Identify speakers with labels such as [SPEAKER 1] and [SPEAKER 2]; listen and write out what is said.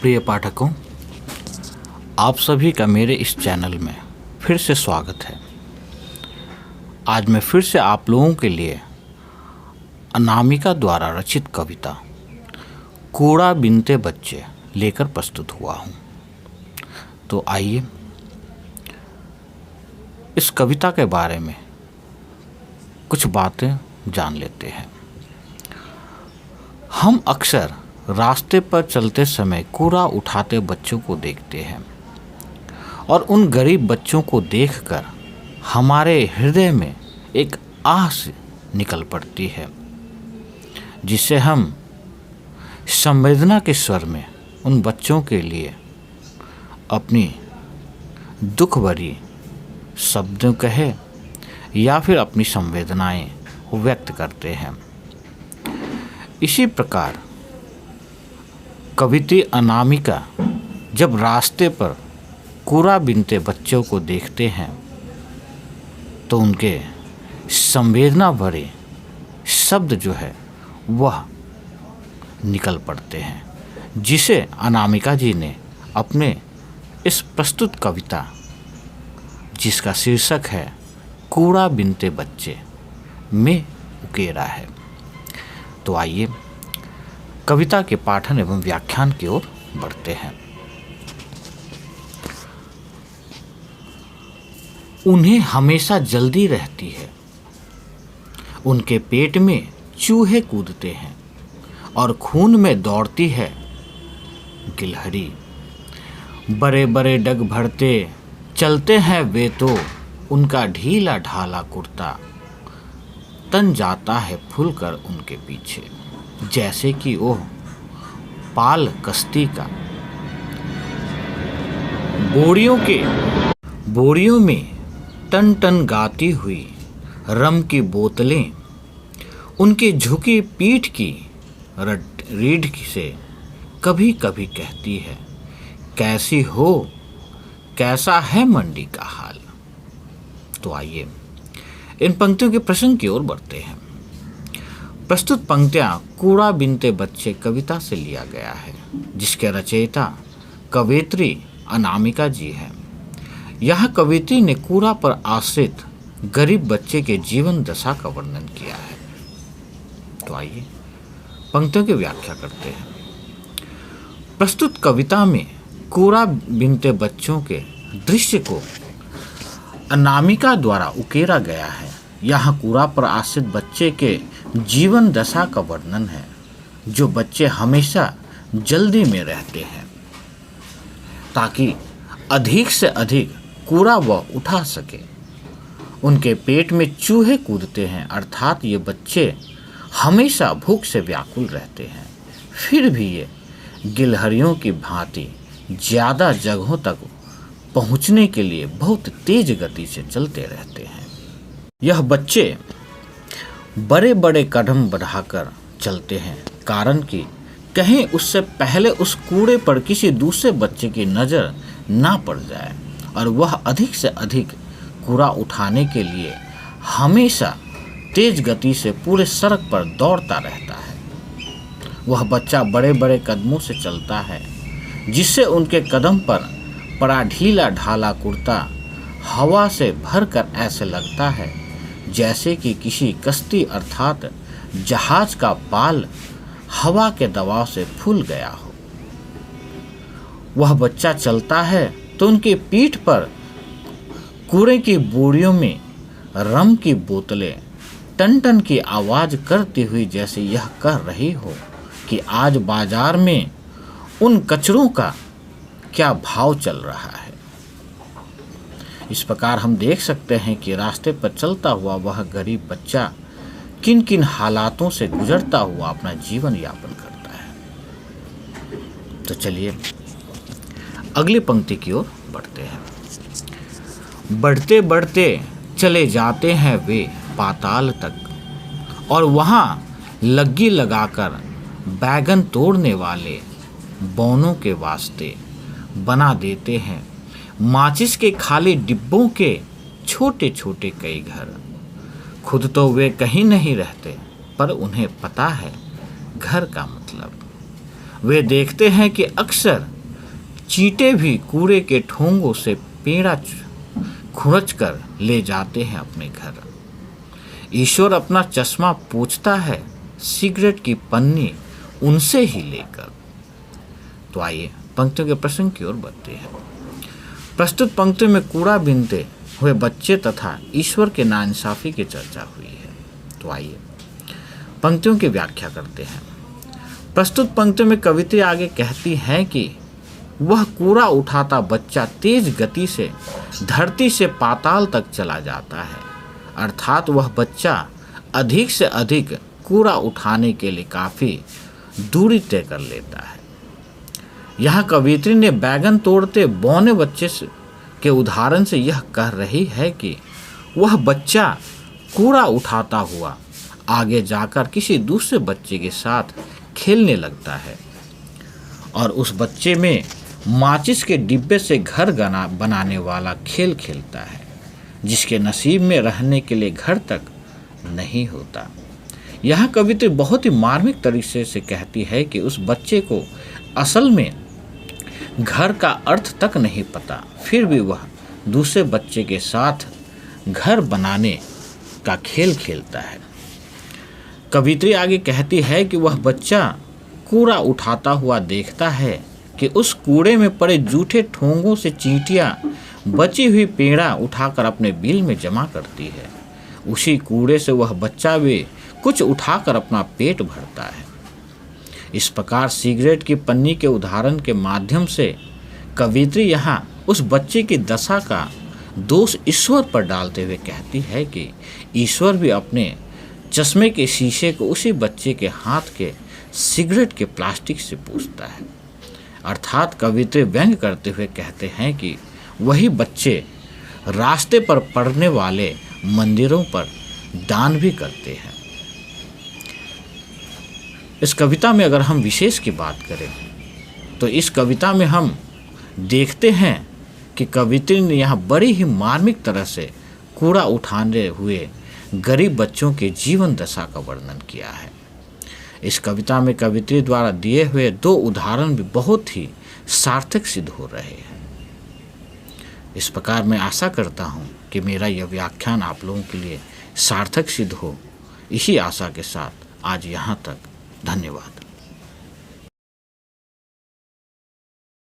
[SPEAKER 1] प्रिय पाठकों, आप सभी का मेरे इस चैनल में फिर से स्वागत है। आज मैं फिर से आप लोगों के लिए अनामिका द्वारा रचित कविता कूड़ा बीनते बच्चे लेकर प्रस्तुत हुआ हूँ। तो आइए इस कविता के बारे में कुछ बातें जान लेते हैं। हम अक्सर रास्ते पर चलते समय कूड़ा उठाते बच्चों को देखते हैं और उन गरीब बच्चों को देखकर हमारे हृदय में एक आह निकल पड़ती है, जिससे हम संवेदना के स्वर में उन बच्चों के लिए अपनी दुख भरी शब्दों कहे या फिर अपनी संवेदनाएं व्यक्त करते हैं। इसी प्रकार कवित्री अनामिका जब रास्ते पर कूड़ा बीनते बच्चों को देखते हैं तो उनके संवेदना भरे शब्द जो है वह निकल पड़ते हैं, जिसे अनामिका जी ने अपने इस प्रस्तुत कविता जिसका शीर्षक है कूड़ा बीनते बच्चे में उकेरा है। तो आइए कविता के पाठन एवं व्याख्यान की ओर बढ़ते हैं। उन्हें हमेशा जल्दी रहती है, उनके पेट में चूहे कूदते हैं और खून में दौड़ती है गिलहरी। बड़े बड़े डग भरते चलते हैं वे तो उनका ढीला ढाला कुर्ता तन जाता है फूल कर उनके पीछे, जैसे कि ओह पाल कश्ती का। बोरियों में टन टन गाती हुई रम की बोतलें उनकी झुकी पीठ की रीढ़ से कभी कभी कहती है, कैसी हो, कैसा है मंडी का हाल। तो आइए इन पंक्तियों के प्रसंग की ओर बढ़ते हैं। प्रस्तुत पंक्तियां कूड़ा बीनते बच्चे कविता से लिया गया है, जिसके रचयिता कवयित्री अनामिका जी हैं। यह कवयित्री ने कूड़ा पर आश्रित गरीब बच्चे के जीवन दशा का वर्णन किया है। तो आइए पंक्तियों की व्याख्या करते हैं। प्रस्तुत कविता में कूड़ा बीनते बच्चों के दृश्य को अनामिका द्वारा उकेरा गया है। यहाँ कूड़ा पर आश्रित बच्चे के जीवन दशा का वर्णन है, जो बच्चे हमेशा जल्दी में रहते हैं ताकि अधिक से अधिक कूड़ा वह उठा सके। उनके पेट में चूहे कूदते हैं, अर्थात ये बच्चे हमेशा भूख से व्याकुल रहते हैं, फिर भी ये गिलहरियों की भांति ज़्यादा जगहों तक पहुंचने के लिए बहुत तेज गति से चलते रहते हैं। यह बच्चे बड़े बड़े कदम बढ़ाकर चलते हैं, कारण कि कहीं उससे पहले उस कूड़े पर किसी दूसरे बच्चे की नज़र ना पड़ जाए और वह अधिक से अधिक कूड़ा उठाने के लिए हमेशा तेज गति से पूरे सड़क पर दौड़ता रहता है। वह बच्चा बड़े बड़े कदमों से चलता है, जिससे उनके कदम पर पड़ा ढीला ढाला कुर्ता हवा से भरकर ऐसे लगता है जैसे कि किसी कश्ती अर्थात जहाज का पाल हवा के दबाव से फूल गया हो। वह बच्चा चलता है तो उनकी पीठ पर कूड़े की बोरियों में रम की बोतलें टन टन की आवाज़ करती हुई जैसे यह कह रही हो कि आज बाजार में उन कचरों का क्या भाव चल रहा है। इस प्रकार हम देख सकते हैं कि रास्ते पर चलता हुआ वह गरीब बच्चा किन किन हालातों से गुजरता हुआ अपना जीवन यापन करता है। तो चलिए अगली पंक्ति की ओर बढ़ते हैं। बढ़ते बढ़ते चले जाते हैं वे पाताल तक और वहाँ लग्गी लगाकर बैगन तोड़ने वाले बौनों के वास्ते बना देते हैं माचिस के खाली डिब्बों के छोटे छोटे कई घर। खुद तो वे कहीं नहीं रहते, पर उन्हें पता है घर का मतलब। वे देखते हैं कि अक्सर चींटे भी कूड़े के ठोंगों से पेड़ा खुरच कर ले जाते हैं अपने घर। ईश्वर अपना चश्मा पोंछता है सिगरेट की पन्नी उनसे ही लेकर। तो आइए पंक्तियों के प्रसंग की ओर बढ़ते हैं। प्रस्तुत पंक्तियों में कूड़ा बीनते हुए बच्चे तथा ईश्वर के नाइंसाफी की चर्चा हुई है। तो आइए पंक्तियों की व्याख्या करते हैं। प्रस्तुत पंक्तियों में कवित्री आगे कहती है कि वह कूड़ा उठाता बच्चा तेज गति से धरती से पाताल तक चला जाता है, अर्थात वह बच्चा अधिक से अधिक कूड़ा उठाने के लिए काफ़ी दूरी तय कर लेता है। यहाँ कवित्री ने बैगन तोड़ते बौने बच्चे के उदाहरण से यह कह रही है कि वह बच्चा कूड़ा उठाता हुआ आगे जाकर किसी दूसरे बच्चे के साथ खेलने लगता है और उस बच्चे में माचिस के डिब्बे से घर बनाने वाला खेल खेलता है, जिसके नसीब में रहने के लिए घर तक नहीं होता। यह कवित्री बहुत ही मार्मिक तरीके से कहती है कि उस बच्चे को असल में घर का अर्थ तक नहीं पता, फिर भी वह दूसरे बच्चे के साथ घर बनाने का खेल खेलता है। कवित्री आगे कहती है कि वह बच्चा कूड़ा उठाता हुआ देखता है कि उस कूड़े में पड़े जूठे ठोंगों से चींटियां बची हुई पेड़ा उठाकर अपने बिल में जमा करती है। उसी कूड़े से वह बच्चा भी कुछ उठाकर अपना पेट भरता है। इस प्रकार सिगरेट की पन्नी के उदाहरण के माध्यम से कवित्री यहाँ उस बच्चे की दशा का दोष ईश्वर पर डालते हुए कहती है कि ईश्वर भी अपने चश्मे के शीशे को उसी बच्चे के हाथ के सिगरेट के प्लास्टिक से पूछता है। अर्थात कवित्री व्यंग करते हुए कहते हैं कि वही बच्चे रास्ते पर पड़ने वाले मंदिरों पर दान भी करते हैं। इस कविता में अगर हम विशेष की बात करें तो इस कविता में हम देखते हैं कि कवित्री ने यहाँ बड़ी ही मार्मिक तरह से कूड़ा उठाने हुए गरीब बच्चों के जीवन दशा का वर्णन किया है। इस कविता में कवित्री द्वारा दिए हुए दो उदाहरण भी बहुत ही सार्थक सिद्ध हो रहे हैं। इस प्रकार मैं आशा करता हूँ कि मेरा यह व्याख्यान आप लोगों के लिए सार्थक सिद्ध हो। इसी आशा के साथ आज यहाँ तक, धन्यवाद।